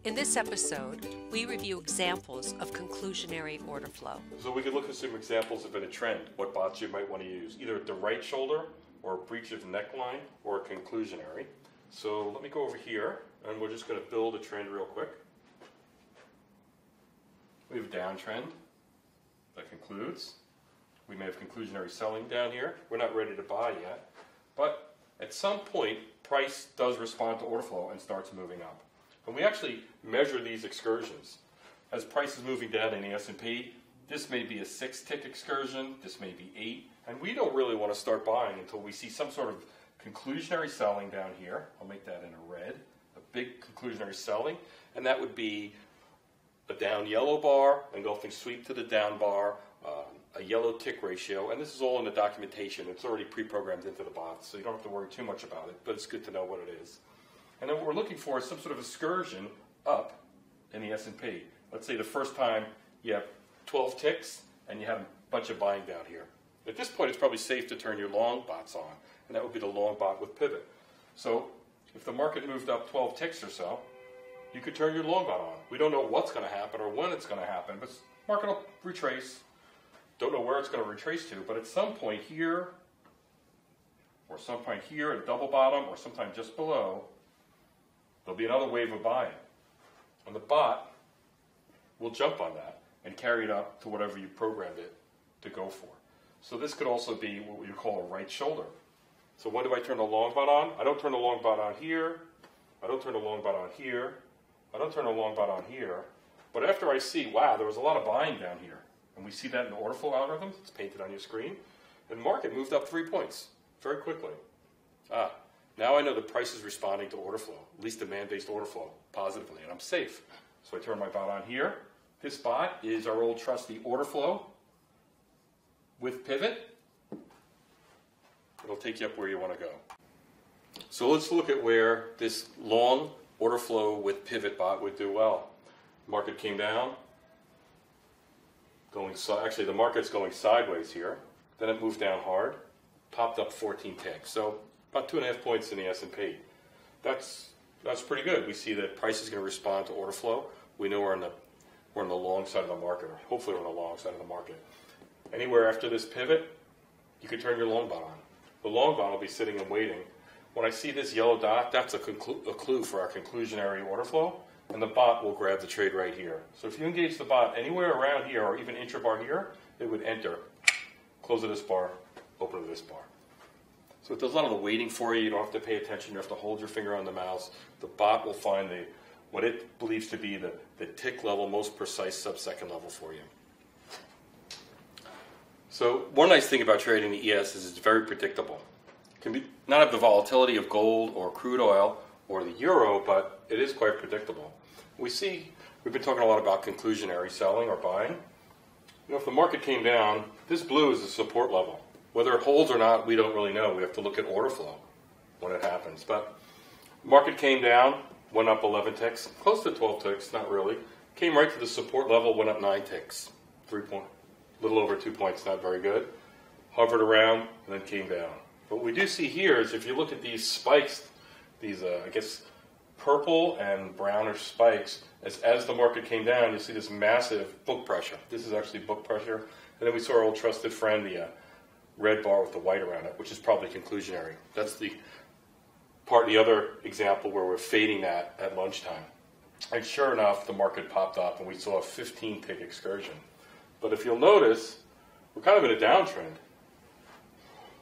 In this episode, we review examples of conclusionary order flow. So we could look at some examples of in a trend, what bots you might want to use, either at the right shoulder or a breach of neckline or a conclusionary. So let me go over here and we're just going to build a trend real quick. We have a downtrend that concludes. We may have conclusionary selling down here. We're not ready to buy yet, but at some point price does respond to order flow and starts moving up. And we actually measure these excursions. As price is moving down in the S&P, this may be a 6-tick excursion, this may be 8, and we don't really want to start buying until we see some sort of conclusionary selling down here. I'll make that in a red, a big conclusionary selling, and that would be a down yellow bar, engulfing sweep to the down bar, a yellow tick ratio, and this is all in the documentation. It's already pre-programmed into the bots, so you don't have to worry too much about it, but it's good to know what it is. And then what we're looking for is some sort of excursion up in the S&P. Let's say the first time you have 12 ticks and you have a bunch of buying down here. At this point, it's probably safe to turn your long bots on, and that would be the long bot with pivot. So if the market moved up 12 ticks or so, you could turn your long bot on. We don't know what's going to happen or when it's going to happen, but the market will retrace. Don't know where it's going to retrace to, but at some point here, or some point here at a double bottom, or sometime just below, there'll be another wave of buying. And the bot will jump on that and carry it up to whatever you programmed it to go for. So this could also be what you call a right shoulder. So when do I turn the long bot on? I don't turn the long bot on here. I don't turn the long bot on here. I don't turn the long bot on here. But after I see, wow, there was a lot of buying down here, and we see that in the order flow algorithm, it's painted on your screen, and the market moved up 3 points very quickly. Now I know the price is responding to order flow, at least demand-based order flow, positively, and I'm safe. So I turn my bot on here. This bot is our old trusty order flow with pivot. It'll take you up where you want to go. So let's look at where this long order flow with pivot bot would do well. Market came down, actually the market's going sideways here. Then it moved down hard, popped up 14 ticks. So about 2.5 points in the S&P. That's pretty good. We see that price is going to respond to order flow. We know we're on the long side of the market, or hopefully we're on the long side of the market. Anywhere after this pivot, you can turn your long bot on. The long bot will be sitting and waiting. When I see this yellow dot, that's a clue for our conclusionary order flow, and the bot will grab the trade right here. So if you engage the bot anywhere around here, or even intrabar here, it would enter, close of this bar, open of this bar. So it does a lot of the waiting for you. You don't have to pay attention. You have to hold your finger on the mouse. The bot will find what it believes to be the tick level, most precise sub-second level for you. So one nice thing about trading the ES is it's very predictable. It can not have the volatility of gold or crude oil or the euro, but it is quite predictable. We've been talking a lot about conclusionary selling or buying. You know, if the market came down, this blue is a support level. Whether it holds or not, we don't really know. We have to look at order flow when it happens. But market came down, went up 11 ticks, close to 12 ticks, not really. Came right to the support level, went up 9 ticks, little over 2 points, not very good. Hovered around and then came down. What we do see here is if you look at these spikes, these I guess purple and brownish spikes, as the market came down, you see this massive book pressure. This is actually book pressure. And then we saw our old trusted friend, the red bar with the white around it, which is probably conclusionary. That's the other example where we're fading that at lunchtime. And sure enough, the market popped up and we saw a 15-tick excursion. But if you'll notice, we're kind of in a downtrend.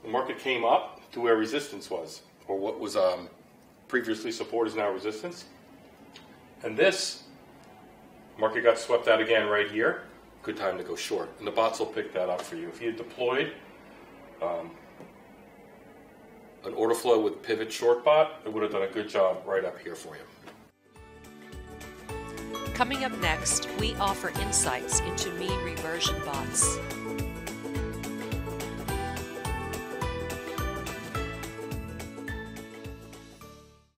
The market came up to where resistance was, or what was previously support is now resistance. And this market got swept out again right here. Good time to go short. And the bots will pick that up for you. If you had deployed an order flow with pivot short bot, it would have done a good job right up here for you. Coming up next, we offer insights into mean reversion bots.